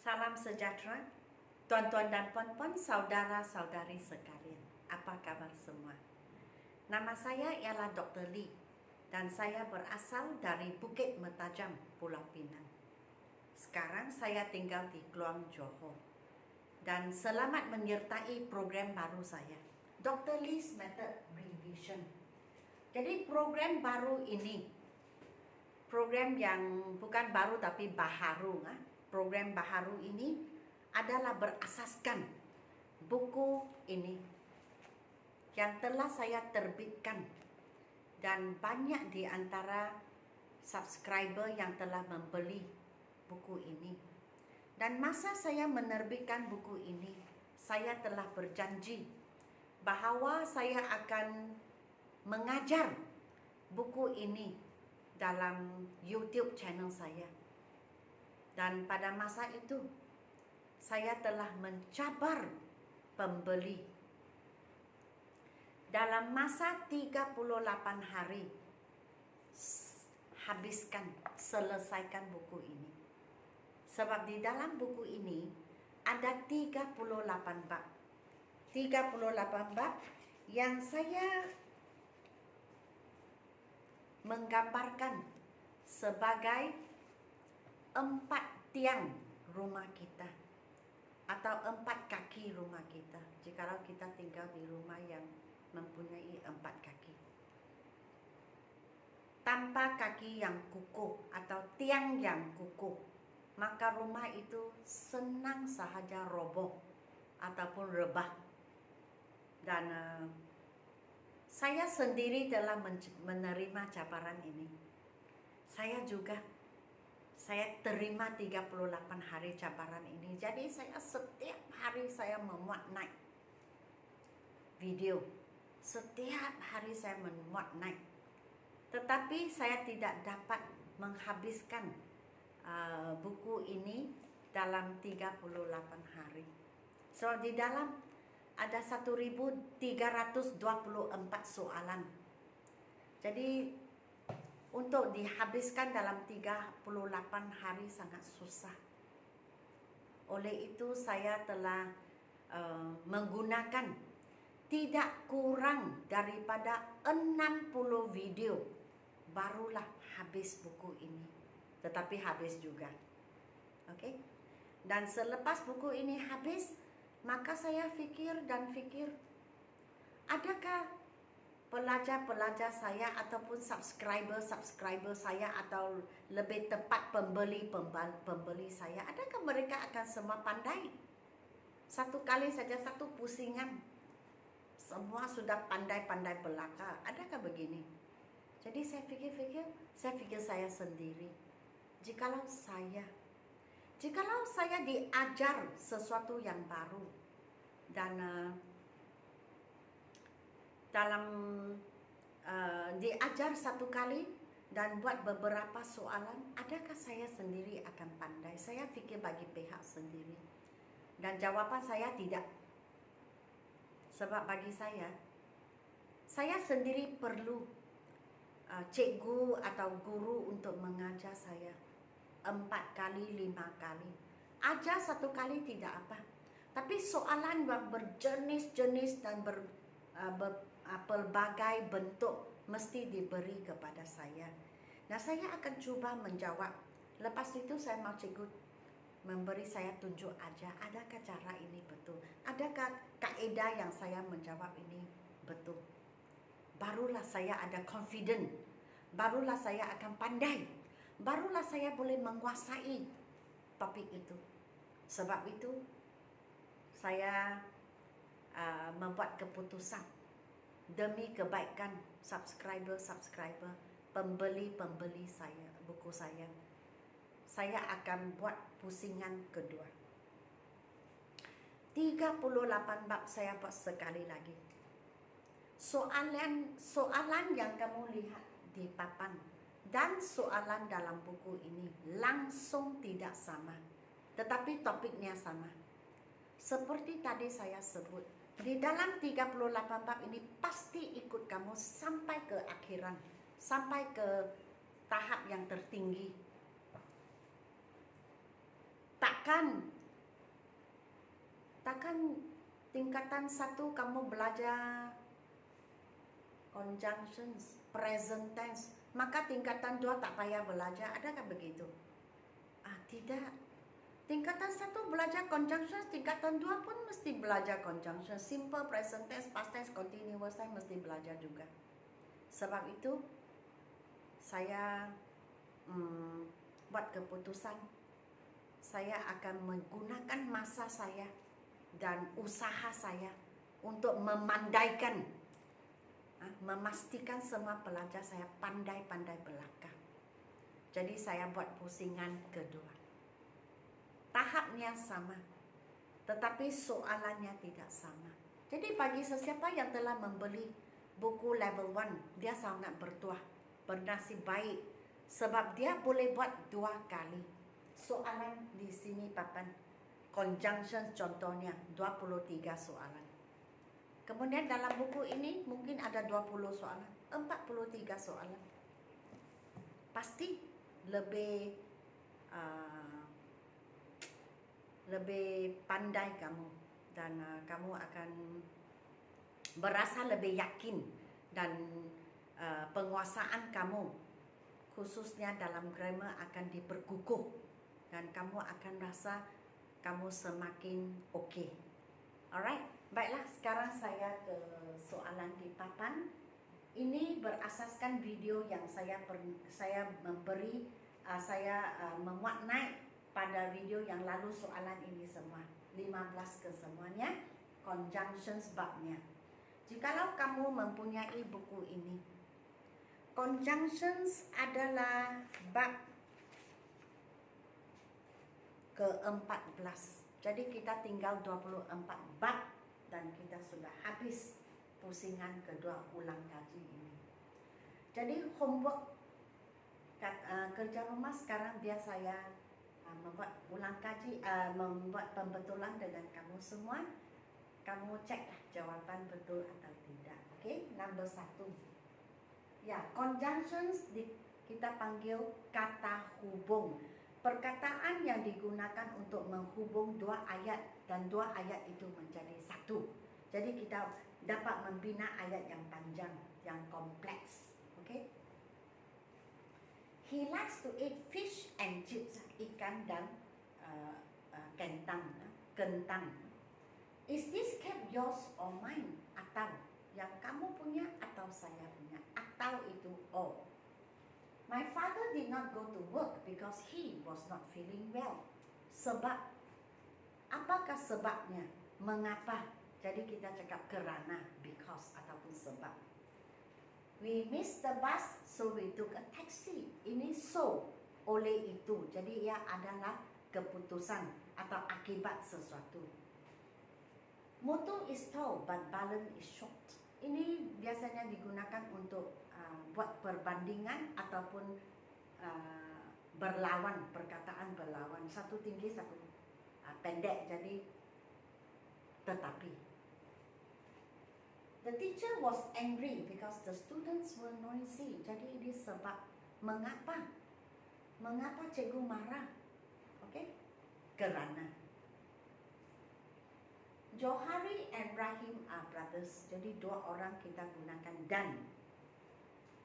Salam sejahtera, tuan-tuan dan puan-puan, saudara-saudari sekalian. Apa kabar semua? Nama saya ialah Dr. Lee dan saya berasal dari Bukit Mertajam, Pulau Pinang. Sekarang saya tinggal di Kluang, Johor. Dan selamat menyertai program baru saya, Dr. Lee's Method Revision. Jadi program baru ini, program yang bukan baru tapi baharu, program baharu ini adalah berasaskan buku ini yang telah saya terbitkan, dan banyak di antara subscriber yang telah membeli buku ini. Dan masa saya menerbitkan buku ini, saya telah berjanji bahawa saya akan mengajar buku ini dalam YouTube channel saya. Dan pada masa itu, saya telah mencabar pembeli. Dalam masa 38 hari, selesaikan buku ini. Sebab di dalam buku ini ada 38 bab. 38 bab yang saya menggambarkan sebagai 4 tiang rumah kita atau 4 kaki rumah kita, jikalau kita tinggal di rumah yang mempunyai 4 kaki. Tanpa kaki yang kukuh atau tiang yang kukuh, maka rumah itu senang sahaja roboh ataupun rebah. Dan saya sendiri telah menerima cabaran ini. Saya terima 38 hari cabaran ini. Jadi saya setiap hari saya memuat naik video. Setiap hari saya memuat naik. Tetapi saya tidak dapat menghabiskan buku ini dalam 38 hari. So di dalam ada 1324 soalan. Jadi untuk dihabiskan dalam 38 hari sangat susah. Oleh itu saya telah menggunakan tidak kurang daripada 60 video. Barulah habis buku ini. Tetapi habis juga. Okey? Dan selepas buku ini habis, maka saya fikir, adakah pelajar-pelajar saya ataupun subscriber saya, atau lebih tepat pembeli saya, adakah mereka akan semua pandai? Satu kali saja, satu pusingan, semua sudah pandai-pandai belaka. Adakah begini? Jadi saya fikir saya sendiri, jikalau saya diajar sesuatu yang baru dan diajar satu kali dan buat beberapa soalan, adakah saya sendiri akan pandai? Saya fikir bagi pihak sendiri, dan jawapan saya tidak. Sebab bagi saya sendiri perlu cikgu atau guru untuk mengajar saya 4 kali, 5 kali. Ajar satu kali tidak apa, tapi soalan yang berjenis-jenis dan pelbagai bentuk mesti diberi kepada saya. Nah, saya akan cuba menjawab. Lepas itu saya mau cikgu memberi saya tunjuk aja, adakah cara ini betul, adakah kaedah yang saya menjawab ini betul. Barulah saya ada confident, barulah saya akan pandai, barulah saya boleh menguasai topik itu. Sebab itu saya membuat keputusan demi kebaikan subscriber, pembeli saya, buku saya akan buat pusingan kedua. 38 bab saya buat sekali lagi. Soalan yang kamu lihat di papan dan soalan dalam buku ini langsung tidak sama, tetapi topiknya sama. Seperti tadi saya sebut, di dalam 38 bab ini pasti ikut kamu sampai ke akhiran, sampai ke tahap yang tertinggi. Takkan Takkan tingkatan 1 kamu belajar conjunctions, present tense, maka tingkatan 2 tak payah belajar, adakah begitu? Tidak. Tingkatan 1 belajar conjunctions, tingkatan 2 pun mesti belajar conjunctions. Simple, present tense, past tense, continuous tense mesti belajar juga. Sebab itu saya buat keputusan saya akan menggunakan masa saya dan usaha saya untuk memandaikan, memastikan semua pelajar saya pandai-pandai belaka. Jadi saya buat pusingan kedua. Tahapnya sama, tetapi soalannya tidak sama. Jadi bagi sesiapa yang telah membeli buku level 1, dia sangat bertuah, bernasib baik, sebab dia boleh buat 2 kali. Soalan di sini papan conjunction contohnya 23 soalan. Kemudian dalam buku ini mungkin ada 20 soalan, 43 soalan. Pasti lebih pandai kamu, dan kamu akan berasa lebih yakin, dan penguasaan kamu khususnya dalam grammar akan diperkukuh, dan kamu akan rasa kamu semakin okey. Alright, baiklah, sekarang saya ke soalan di papan. Ini berasaskan video yang saya memuat naik pada video yang lalu. Soalan ini semua 15 kesemuanya conjunctions babnya. Jikalau kamu mempunyai buku ini, conjunctions adalah bab ke-14. Jadi kita tinggal 24 bab dan kita sudah habis pusingan kedua ulang kaji ini. Jadi homework kerja rumah sekarang biar saya membuat ulang kaji, membuat pembetulan dengan kamu semua. Kamu ceklah jawapan betul atau tidak. Okey, nombor 1. Ya, conjunctions kita panggil kata hubung. Perkataan yang digunakan untuk menghubung 2 ayat dan 2 ayat itu menjadi 1. Jadi kita dapat membina ayat yang panjang, yang kompleks. Okey. He likes to eat fish and chips, ikan dan kentang. Is this cat yours or mine? Atau yang kamu punya atau saya punya? Atau itu all. My father did not go to work because he was not feeling well. Sebab, apakah sebabnya? Mengapa? Jadi kita cakap kerana, because ataupun sebab. We missed the bus, so we took a taxi. Ini so, oleh itu. Jadi ia adalah keputusan atau akibat sesuatu. Motor is tall, but balance is short. Ini biasanya digunakan untuk buat perbandingan ataupun berlawan, perkataan berlawan. Satu tinggi, satu pendek. Jadi tetapi. The teacher was angry because the students were noisy. Jadi ini sebab. Mengapa? Mengapa cikgu marah? Okay? Kerana. Johari and Rahim are brothers. Jadi 2 orang kita gunakan dan.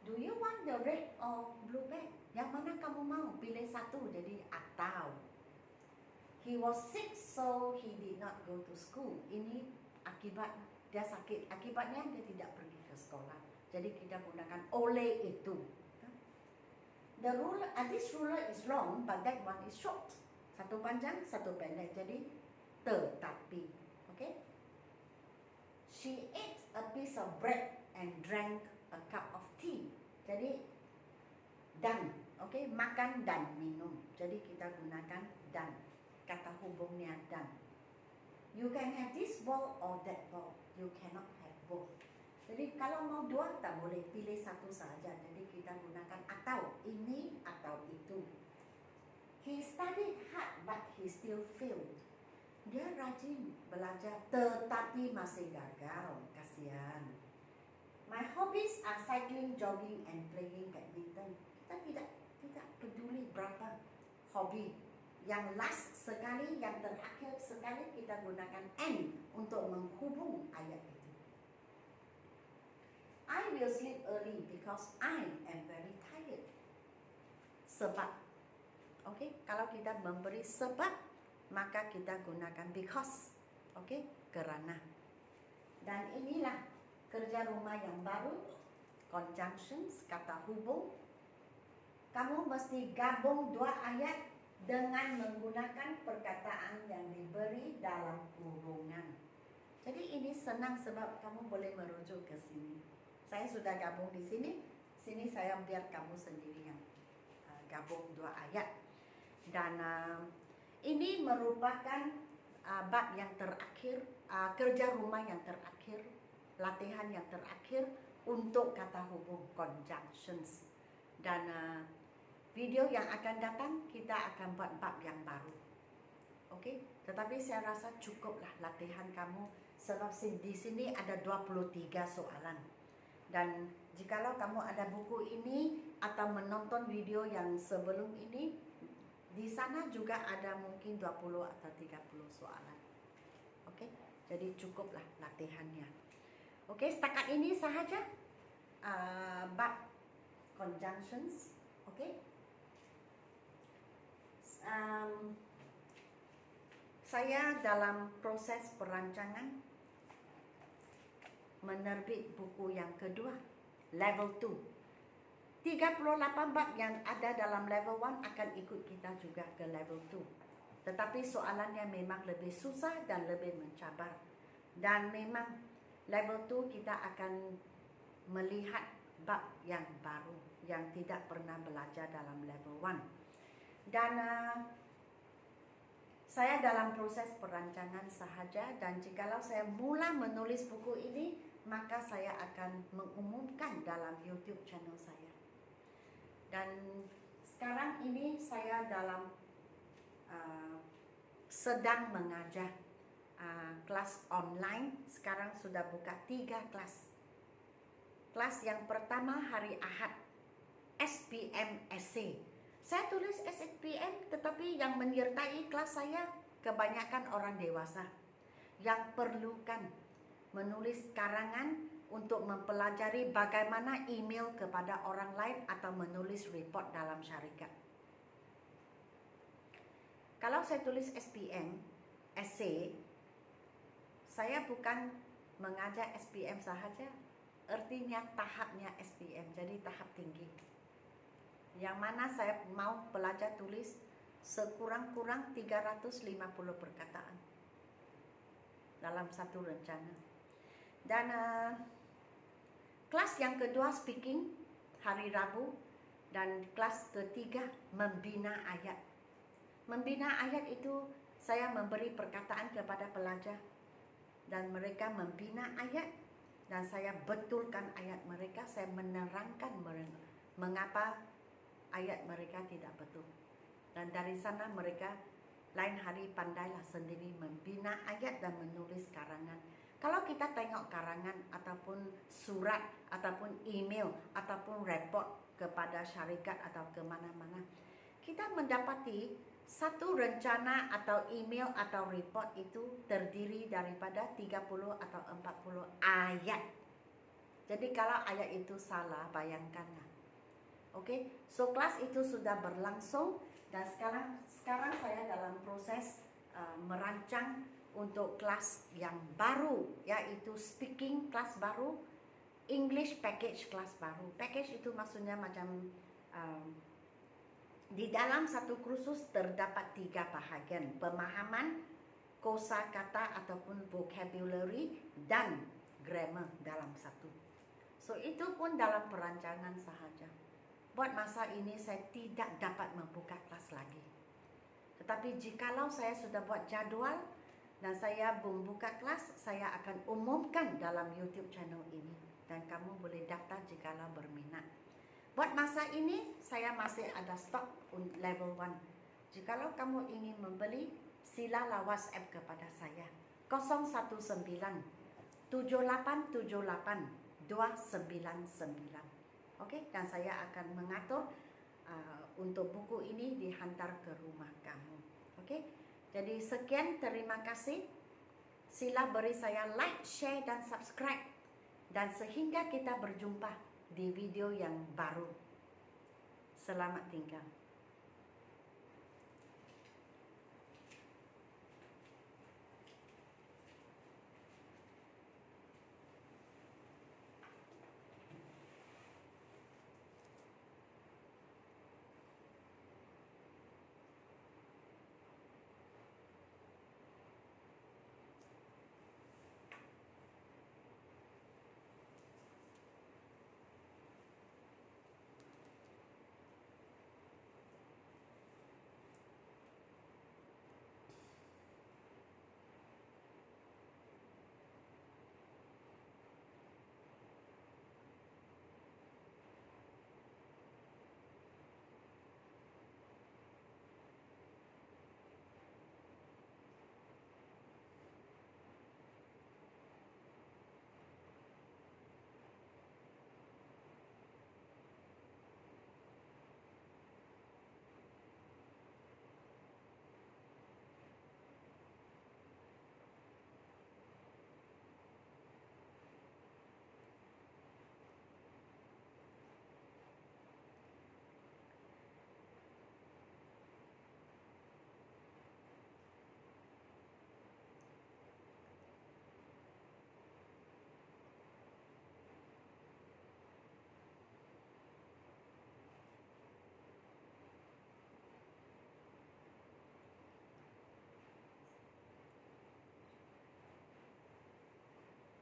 Do you want the red or blue bag? Yang mana kamu mau? Pilih satu. Jadi atau. He was sick, so he did not go to school. Ini akibat dia sakit. Akibatnya dia tidak pergi ke sekolah. Jadi kita gunakan oleh itu. The ruler, this ruler is long, but that one is short. Satu panjang, satu pendek. Jadi tetapi. Okay? She ate a piece of bread and drank a cup of tea. Jadi dan, okay, makan dan minum. Jadi kita gunakan dan. Kata hubungnya dan. You can have this ball or that ball. You cannot have both. Jadi kalau mau 2 tak boleh, pilih satu saja. Jadi kita gunakan atau ini atau itu. He studied hard but he still failed. Dia rajin belajar tetapi masih gagal. Kasihan. My hobbies are cycling, jogging and playing badminton. Kita tidak peduli berapa hobi. yang last sekali, yang terakhir sekali, kita gunakan and untuk menghubung ayat itu. I will sleep early because I am very tired. Sebab. Okey, kalau kita memberi sebab, maka kita gunakan because. Okey, kerana. Dan inilah kerja rumah yang baru, conjunctions, kata hubung. Kamu mesti gabung dua ayat dengan menggunakan perkataan yang diberi dalam kurungan. Jadi ini senang sebab kamu boleh merujuk ke sini. Saya sudah gabung di sini. Sini saya biar kamu sendiri yang gabung dua ayat. Dan ini merupakan bab yang terakhir, kerja rumah yang terakhir, latihan yang terakhir untuk kata hubung conjunctions. Dan video yang akan datang kita akan buat bab yang baru. Okey, tetapi saya rasa cukuplah latihan kamu sebab di sini ada 23 soalan. Dan jikalau kamu ada buku ini atau menonton video yang sebelum ini, di sana juga ada mungkin 20 atau 30 soalan. Okey, jadi cukuplah latihannya. Okey, setakat ini sahaja bab conjunctions. Okey. Saya dalam proses perancangan menerbit buku yang kedua, level 2. 38 bab yang ada dalam level 1 akan ikut kita juga ke level 2. Tetapi soalannya memang lebih susah dan lebih mencabar. Dan memang level 2 kita akan melihat bab yang baru yang tidak pernah belajar dalam level 1. Dan saya dalam proses perancangan sahaja, dan jikalau saya mula menulis buku ini, maka saya akan mengumumkan dalam YouTube channel saya. Dan sekarang ini saya dalam sedang mengajar kelas online. Sekarang sudah buka 3 kelas. Kelas yang pertama hari Ahad, SPM Essay. Saya tulis SPM, tetapi yang menyertai kelas saya kebanyakan orang dewasa yang perlukan menulis karangan untuk mempelajari bagaimana email kepada orang lain atau menulis report dalam syarikat. Kalau saya tulis SPM, essay, saya bukan mengajar SPM sahaja, artinya tahapnya SPM, jadi tahap tinggi. Yang mana saya mau pelajar tulis sekurang-kurang 350 perkataan dalam satu rencana. Dan kelas yang kedua speaking hari Rabu, dan kelas ketiga membina ayat. Membina ayat itu saya memberi perkataan kepada pelajar dan mereka membina ayat, dan saya betulkan ayat mereka, saya menerangkan mengapa ayat mereka tidak betul. Dan dari sana mereka lain hari pandailah sendiri membina ayat dan menulis karangan. Kalau kita tengok karangan ataupun surat ataupun email ataupun report kepada syarikat atau ke mana-mana, kita mendapati satu rencana atau email atau report itu terdiri daripada 30 atau 40 ayat. Jadi kalau ayat itu salah, bayangkanlah. Okey, so kelas itu sudah berlangsung, dan sekarang saya dalam proses merancang untuk kelas yang baru, yaitu speaking kelas baru, English package kelas baru. Package itu maksudnya macam di dalam satu kursus terdapat 3 bahagian: pemahaman, kosakata ataupun vocabulary, dan grammar dalam satu. So itu pun dalam perancangan sahaja. Buat masa ini saya tidak dapat membuka kelas lagi. Tetapi jikalau saya sudah buat jadual dan saya membuka kelas, saya akan umumkan dalam YouTube channel ini. Dan kamu boleh daftar jikalau berminat. Buat masa ini saya masih ada stok level 1. Jikalau kamu ingin membeli, silalah WhatsApp kepada saya 019 7878 299. Okey, dan saya akan mengatur untuk buku ini dihantar ke rumah kamu. Okey. Jadi sekian, terima kasih. Sila beri saya like, share dan subscribe. Dan sehingga kita berjumpa di video yang baru. Selamat tinggal.